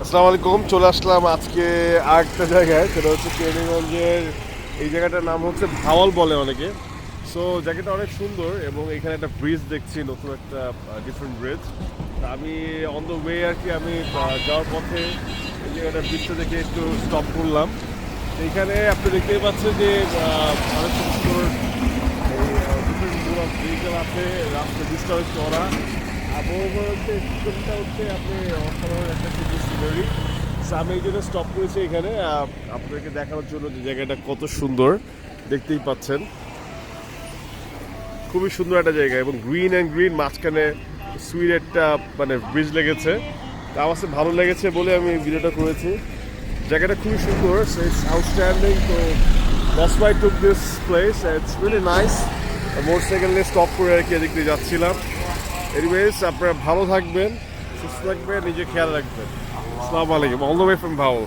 আসসালামু আলাইকুম। চলে আসলাম আজকে আরেকটা জায়গায়, সেটা হচ্ছে কেরানীগঞ্জের। এই জায়গাটার নাম হচ্ছে ভাওয়াল বলে অনেকে। সো জায়গাটা অনেক সুন্দর এবং এখানে একটা ব্রিজ দেখছি, নতুন একটা ডিফারেন্ট ব্রিজ। আমি অন দ্য ওয়ে আর কি, আমি যাওয়ার পথে এই জায়গাটা ব্রিজটা দেখে একটু স্টপ করলাম। তো এখানে আপনি দেখতেই পাচ্ছেন যে অনেক সুন্দর এই ডিফারেন্ট মোড অফ ভেহিকেল আছে, রাস্তা ব্রিজটা অনেক চড়া। আবহাওয়া হচ্ছে সিস্টেমটা হচ্ছে আপনি অসাধারণ একটা সিনারি। আমি এই জন্য স্টপ করেছি এখানে আপনাদেরকে দেখানোর জন্য যে জায়গাটা কত সুন্দর দেখতেই পাচ্ছেন। খুবই সুন্দর একটা জায়গা এবং গ্রিন অ্যান্ড গ্রিন, মাঝখানে সুইট একটা মানে ব্রিজ লেগেছে। তা আমার কাছে ভালো লেগেছে বলে আমি ভিডিওটা করেছি। জায়গাটা খুবই সুন্দর, ইটস আউটস্ট্যান্ডিং। তো that's why took this place, it's really nice. Motorcycle নিয়ে স্টপ করে আর কি এদিক দিয়ে যাচ্ছিলাম। এনিওয়েজ, আপনারা ভালো থাকবেন, সুস্থ থাকবেন, নিজে খেয়াল রাখবেন। আসসালামু আলাইকুম, all the way from Bhawal.